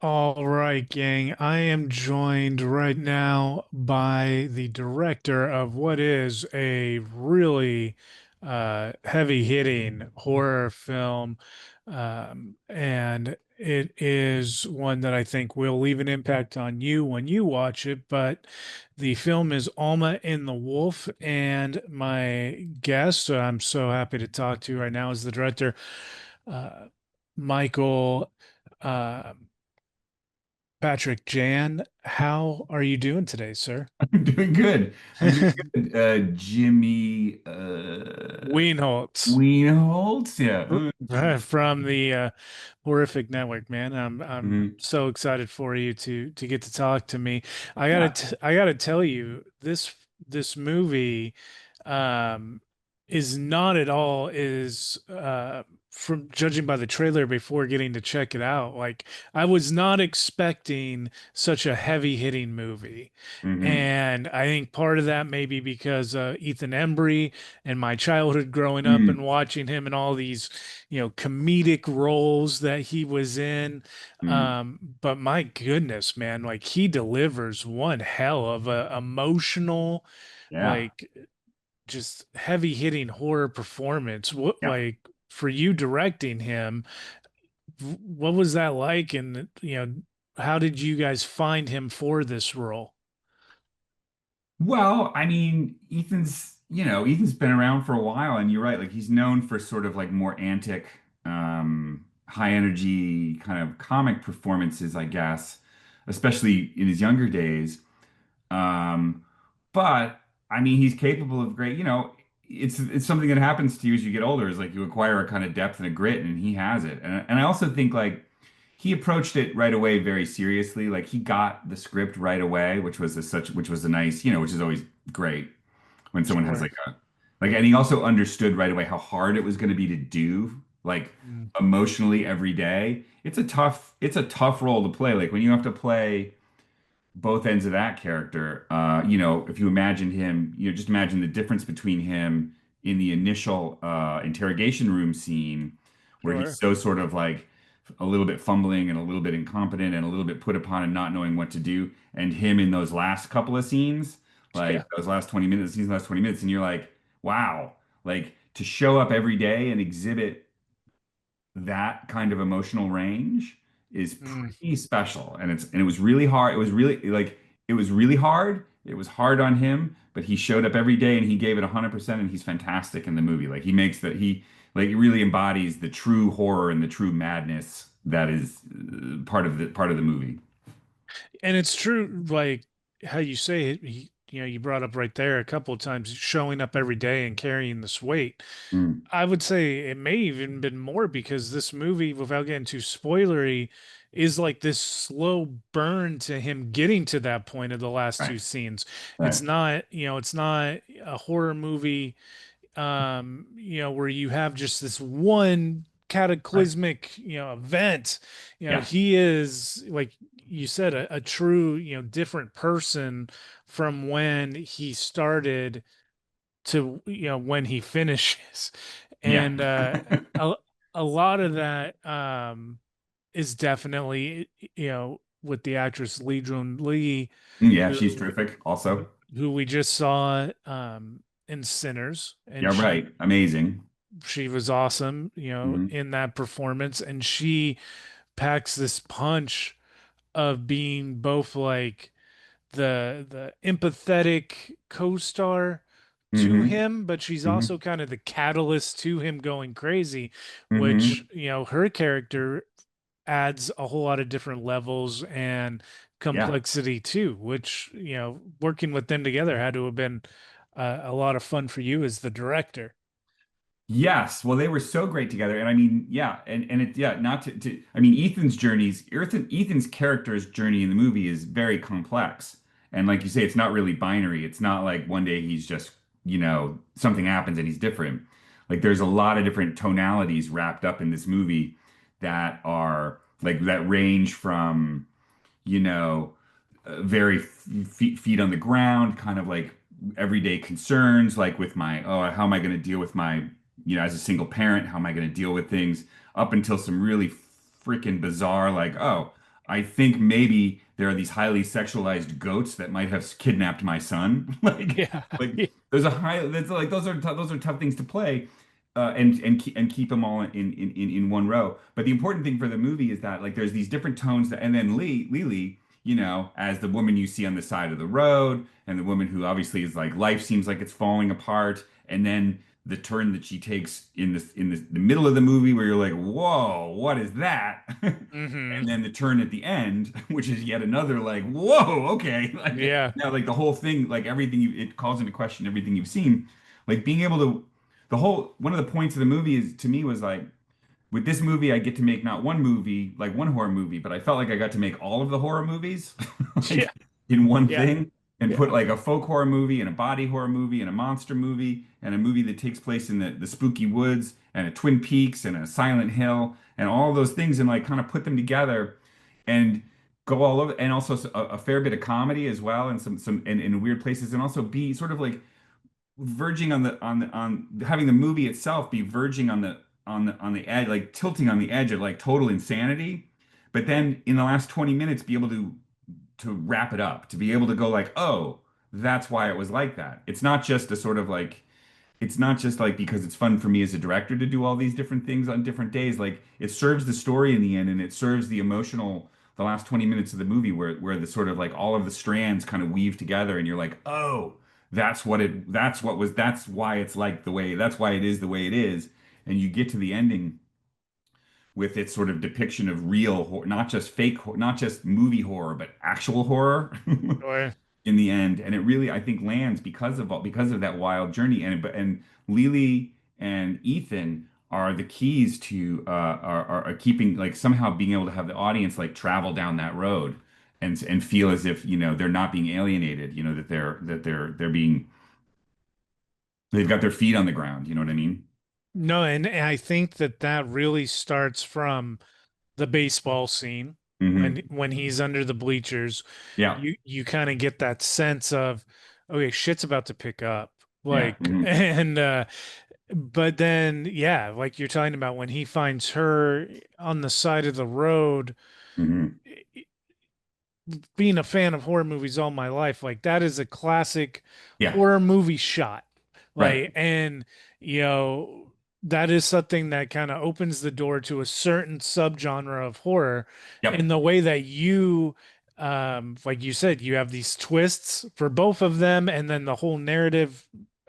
All right, gang. I am joined right now by the director of what is a really heavy-hitting horror film. And it is one that I think will leave an impact on you when you watch it. But the film is Alma and the Wolf. And my guest, who I'm so happy to talk to right now, is the director, uh, Michael. Uh, Patrick Jann, how are you doing today, sir? I'm doing good. I'm doing good. Jimmy Wienholtz Weenholz. Yeah. from the Horrific Network, man. I'm Mhm. so excited for you to get to talk to me. Yeah. I gotta tell you, this movie um is not at all is from judging by the trailer before getting to check it out. Like I was not expecting such a heavy hitting movie. hmm And I think part of that may be because Ethan Embry and my childhood growing up and mm watching him in all these, comedic roles that he was in. mm But my goodness, man, like he delivers one hell of a emotional, Yeah. like just heavy hitting horror performance. What, Yeah. like for you directing him, what was that like? And, how did you guys find him for this role? Well, I mean, Ethan's been around for a while, and you're right. Like he's known for sort of like more antic, high energy kind of comic performances, I guess, especially in his younger days. Um, but I mean, he's capable of great, it's something that happens to you as you get older, is like you acquire a kind of depth and a grit, and he has it. And I also think like he approached it right away very seriously. Like he got the script right away, which was a nice, which is always great when someone has Sure. like, and he also understood right away how hard it was going to be to do, like Mm, emotionally every day. It's a tough role to play. Like when you have to play both ends of that character. If you imagine him, just imagine the difference between him in the initial interrogation room scene, where he's sure. so sort of like a little bit fumbling and a little bit incompetent and a little bit put upon and not knowing what to do, and him in those last couple of scenes, like Yeah. those last 20 minutes, these last 20 minutes, and you're like, wow, like to show up every day and exhibit that kind of emotional range is Mm. pretty special. And it was really hard. It was really hard. It was hard on him, but he showed up every day and he gave it 100%, and he's fantastic in the movie. Like he really embodies the true horror and the true madness that is part of the movie. And it's true, like how you say it, you brought up right there a couple of times, showing up every day and carrying this weight. Mm, I would say it may even been more because this movie, without getting too spoilery, is like this slow burn to him getting to that point of the last right, two scenes. right. It's not a horror movie where you have just this one Right. cataclysmic, event. Yeah. He is, like you said, a true, different person from when he started to, when he finishes. Yeah. And a, a lot of that is definitely, with the actress Lee Jun Lee, Yeah, she's who terrific also. who we just saw in Sinners, Yeah, and right. Amazing. she was awesome, Hmm in that performance, and she packs this punch of being both like the empathetic co-star to hmm him, but she's hmm also kind of the catalyst to him going crazy, which, hmm her character adds a whole lot of different levels and Yeah. complexity too, which, working with them together had to have been a lot of fun for you as the director. Yes, well, they were so great together, and I mean, yeah, and it, yeah, not to I mean, Ethan's character's journey in the movie is very complex, and like you say, it's not really binary. It's not like one day he's just, something happens and he's different. Like there's a lot of different tonalities wrapped up in this movie that are like that range from, you know, very feet on the ground, kind of like everyday concerns, like with my, oh, how am I going to deal with my, as a single parent, how am I going to deal with things, up until some really freaking bizarre, like, oh, I think maybe there are these highly sexualized goats that might have kidnapped my son. Yeah. Like Yeah. there's a high that's like those are tough things to play, and keep them all in one row. But the important thing for the movie is that like there's these different tones that, and then Lily, you know, as the woman you see on the side of the road, and the woman who obviously is like life seems like it's falling apart, and then the turn that she takes the middle of the movie where you're like, whoa, what is that? Hmm. And then the turn at the end, which is yet another like, whoa, okay. Like Yeah. now, like the whole thing, like everything it calls into question everything you've seen. Like being able to, the whole one of the points of the movie is to me was like, with this movie, I get to make not one movie, like one horror movie, but I felt like I got to make all of the horror movies, Yeah. like in one Yeah. thing, and Yeah. put like a folk horror movie and a body horror movie and a monster movie and a movie that takes place in the spooky woods and a Twin Peaks and a Silent Hill and all those things and like kind of put them together and go all over, and also a fair bit of comedy as well, and some in weird places, and also be sort of like verging on having the movie itself be verging on the edge, like tilting on the edge of like total insanity, but then in the last 20 minutes be able to wrap it up, to be able to go like, oh, that's why it was like that. It's not just a sort of like it's not just like because it's fun for me as a director to do all these different things on different days. Like it serves the story in the end, and it serves the emotional, the last 20 minutes of the movie where the sort of like all of the strands kind of weave together and you're like, oh, that's why it's like the way, that's why it is the way it is. And you get to the ending with its sort of depiction of real horror, not just not just movie horror, but actual horror. Or In the end, and it really I think lands because of that wild journey, and Lily and Ethan are the keys to are keeping like somehow being able to have the audience like travel down that road and feel as if you know they're not being alienated, you know that they're being they've got their feet on the ground, you know what I mean? no, and I think that that really starts from the baseball scene Hmm. when he's under the bleachers. Yeah, You kind of get that sense of, okay, shit's about to pick up. yeah, Like, hmm, and but then yeah, like you're talking about when he finds her on the side of the road, hmm, being a fan of horror movies all my life, like that is a classic yeah, horror movie shot. right, Like, and you know, that is something that kind of opens the door to a certain subgenre of horror in yep, the way that you like you said, you have these twists for both of them, and then the whole narrative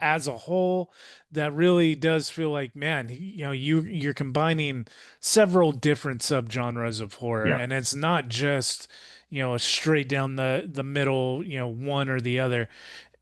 as a whole that really does feel like, man, you know, you're combining several different subgenres of horror, yeah, and it's not just you know, straight down the middle, you know, one or the other.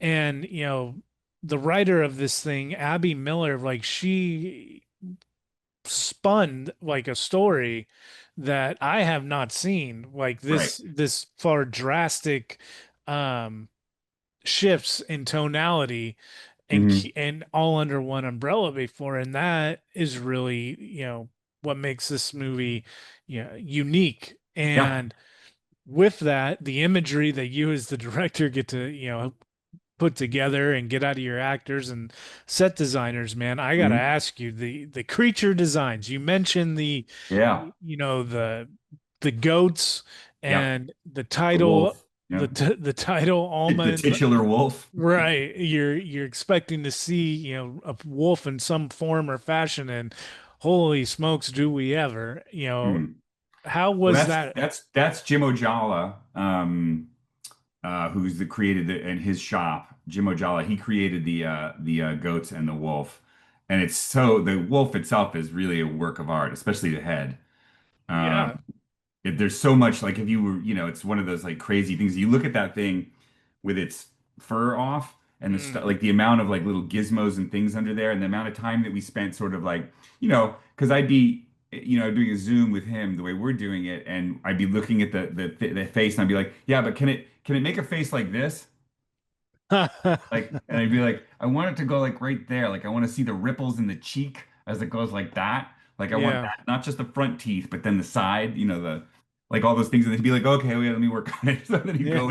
And, you know, the writer of this thing, Abby Miller, like she spun like a story that I have not seen, like right, this far drastic um shifts in tonality hmm, and all under one umbrella before, and that is really, you know, what makes this movie, you know, unique. yeah, And with that, the imagery that you as the director get to, you know, put together and get out of your actors and set designers, man, I gotta hmm, ask you, the creature designs. You mentioned the, yeah, you know, the goats yeah, and the the title, wolf, yeah, the title Alma the and titular wolf. right. You're expecting to see, you know, a wolf in some form or fashion, and holy smokes, do we ever, you know, Hmm. how Well, was that? that's Jim Ojala, who's the created in his shop. Jim Ojala, he created the goats and the wolf, and it's so the wolf itself is really a work of art, especially the head. Yeah. There's so much like if you were, you know, it's one of those like crazy things. You look at that thing with its fur off and the stuff, Mm. like the amount of like little gizmos and things under there, and the amount of time that we spent sort of like, you know, because I'd be, you know, doing a Zoom with him the way we're doing it, and I'd be looking at the face, and I'd be like, yeah, but can it make a face like this? Like, and I'd be like, I want it to go like right there. Like, I want to see the ripples in the cheek as it goes like that. Like, I want Yeah. that, not just the front teeth, but then the side, you know, like all those things. And he'd be like, okay, wait, let me work on it. So then he'd Yeah. go,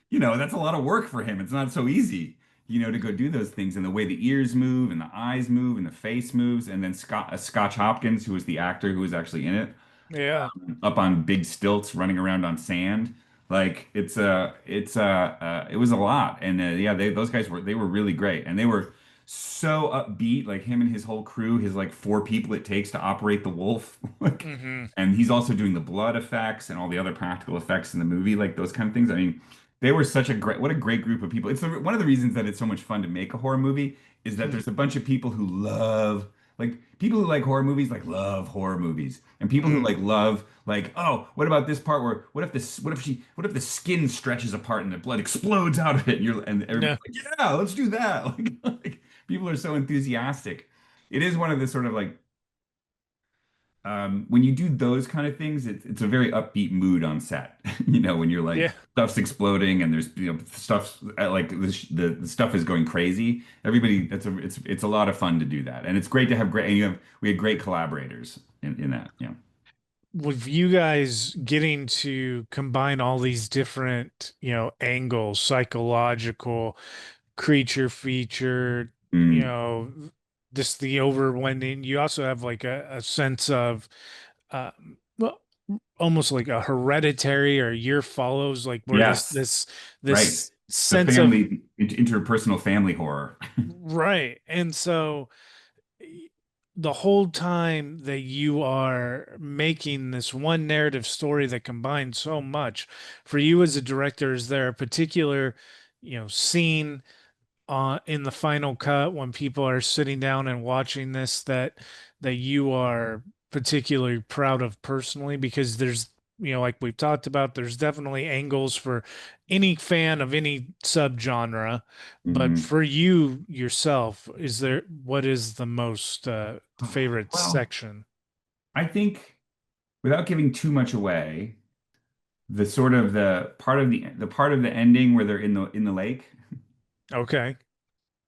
you know, that's a lot of work for him. It's not so easy, you know, to go do those things. And the way the ears move and the eyes move and the face moves. And then Scotch Hopkins, who was the actor who was actually in it, Yeah. up on big stilts running around on sand. Like it was a lot. And yeah, those guys were, they were really great. And they were so upbeat, like him and his whole crew, his like four people it takes to operate the wolf. Like, Hmm. and he's also doing the blood effects and all the other practical effects in the movie, like those kind of things. I mean, they were such a great, what a great group of people. It's one of the reasons that it's so much fun to make a horror movie is that there's a bunch of people who love, like people who like horror movies like love horror movies, and people who Hmm. like love, like, oh, what about this part where what if the skin stretches apart and the blood explodes out of it, and you're and Yeah. everybody's like, yeah, let's do that. Like people are so enthusiastic. It is one of the sort of like, when you do those kind of things, it's a very upbeat mood on set. You know, when you're like Yeah. stuff's exploding and there's, you know, stuff's like the stuff is going crazy. Everybody, it's a lot of fun to do that, and it's great to have great. And we had great collaborators in that. Yeah. With you guys getting to combine all these different, angles, psychological, creature feature, Mm. just the overwhelming, you also have like a sense of, well, almost like a hereditary or year follows, like where this, Yes. this, Right. this The sense of, family, interpersonal family horror. right. And so, the whole time that you are making this one narrative story that combines so much, for you as a director, is there a particular, scene in the final cut when people are sitting down and watching this that you are particularly proud of personally? Because there's, like we've talked about, there's definitely angles for any fan of any subgenre, but Mhm. for you yourself, what is the most favorite Well, section? I think without giving too much away, the sort of the part of the ending where they're in the lake Okay.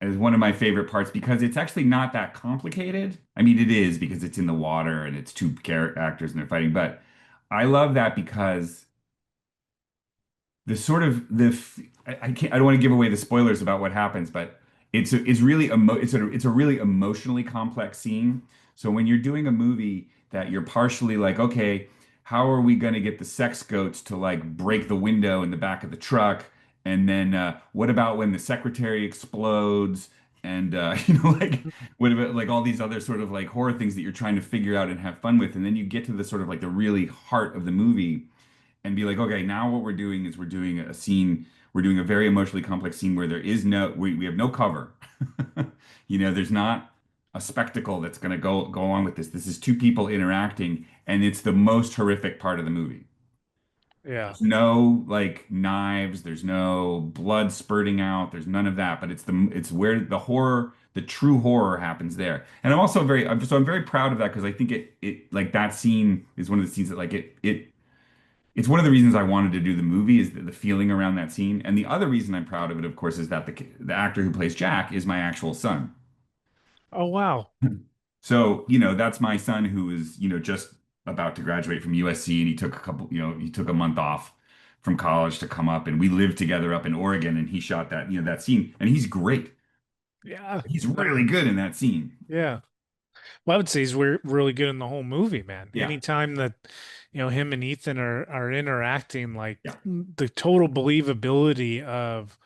is one of my favorite parts because it's actually not that complicated. I mean, it is because it's in the water and it's two character actors and they're fighting, but I love that because the sort of I can't, I don't want to give away the spoilers about what happens, but it's really it's a really emotionally complex scene. So when you're doing a movie that you're partially like, okay, how are we going to get the sex goats to like break the window in the back of the truck? And then what about when the secretary explodes? And like what about like all these other sort of like horror things that you're trying to figure out and have fun with, and then you get to the sort of like the really heart of the movie and be like, okay, now what we're doing is we're doing a scene, we're doing a very emotionally complex scene where there is no, we have no cover. You know, there's not a spectacle that's going to go along with this. This is two people interacting, and it's the most horrific part of the movie. Yeah. There's no like knives, there's no blood spurting out, there's none of that, but it's where the horror, the true horror happens there. And I'm also I'm very proud of that because I think it like that scene is one of the scenes that like it's one of the reasons I wanted to do the movie is the feeling around that scene. And the other reason I'm proud of it, of course, is that the actor who plays Jack is my actual son. Oh, wow. So, you know, that's my son who is, you know, just about to graduate from USC and he took a couple, you know, he took a month off from college to come up and we lived together up in Oregon and he shot that, you know, that scene and he's great. Yeah. He's really good in that scene. Yeah. Well, I would say he's really good in the whole movie, man. Yeah. Anytime that, him and Ethan are interacting, like Yeah. the total believability of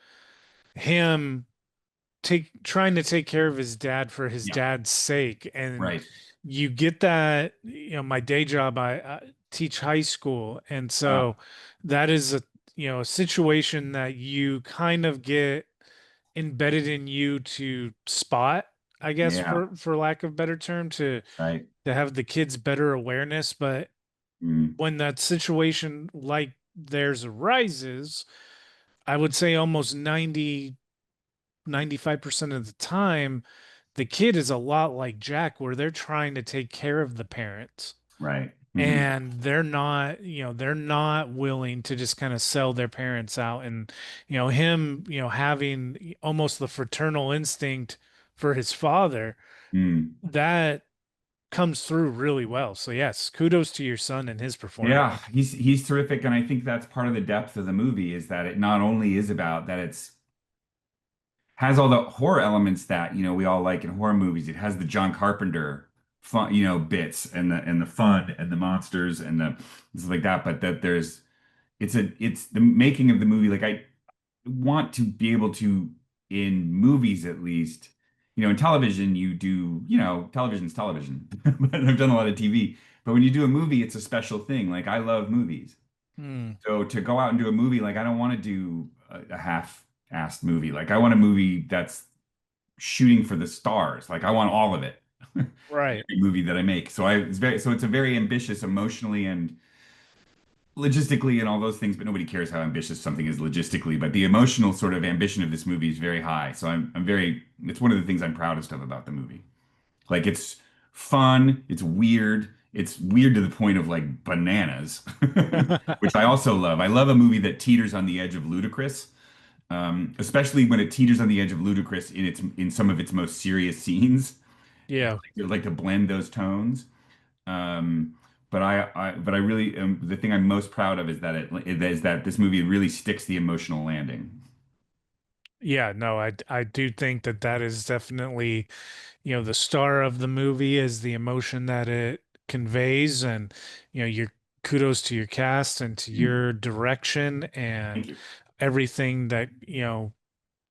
him trying to take care of his dad for his Yeah. dad's sake. And Right. you get that, my day job, I teach high school. And Uh, so that is a situation that you kind of get embedded in you to spot, I guess, yeah. for lack of better term, Right. to have the kids better awareness. But Mm, when that situation like theirs arises, I would say almost 95% of the time, the kid is a lot like Jack, where they're trying to take care of the parents. right. Hmm. And they're not willing to just kind of sell their parents out. And, him, having almost the fraternal instinct for his father, Mm. that comes through really well. So yes, kudos to your son and his performance. Yeah, he's terrific, and I think that's part of the depth of the movie is that it not only is about that it's has all the horror elements that, you know, we all like in horror movies. It has the John Carpenter fun, bits and the fun and the monsters and the stuff like that. But that it's the making of the movie. Like I want to be able to, in movies at least, in television you do, television's television. But I've done a lot of TV. But when you do a movie, it's a special thing. Like I love movies. Hmm. So to go out and do a movie, like I don't want to do a half-assed movie. Like I want a movie that's shooting for the stars. Like I want all of it. Right. Every movie that I make. So it's a very ambitious emotionally and logistically and all those things, but nobody cares how ambitious something is logistically. But the emotional sort of ambition of this movie is very high. So I'm very, it's one of the things I'm proudest of about the movie. Like it's fun, it's weird to the point of like bananas, which I also love. I love a movie that teeters on the edge of ludicrous, especially when it teeters on the edge of ludicrous in some of its most serious scenes. Yeah. I like to blend those tones. Um, but I really the thing I'm most proud of is that it is that this movie really sticks the emotional landing. Yeah, no, I do think that that is definitely, the star of the movie is the emotion that it conveys, and your kudos to your cast and to Mm. your direction Thank and you. everything that,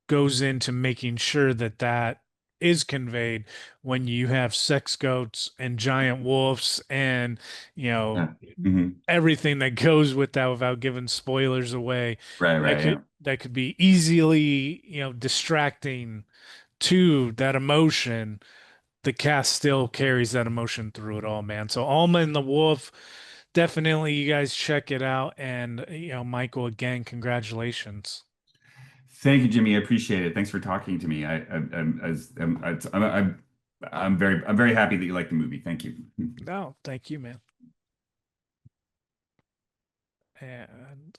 goes into making sure that that is conveyed when you have sex goats and giant wolves and, you know, Yeah. Hmm. everything that goes with that without giving spoilers away. Right, That right, could yeah. that could be easily, distracting to that emotion. The cast still carries that emotion through it all, man. So Alma and the Wolf, definitely you guys check it out. And Michael, again, congratulations. Thank you, Jimmy. I appreciate it. Thanks for talking to me. I'm very happy that you like the movie. Thank you. No, thank you, man. And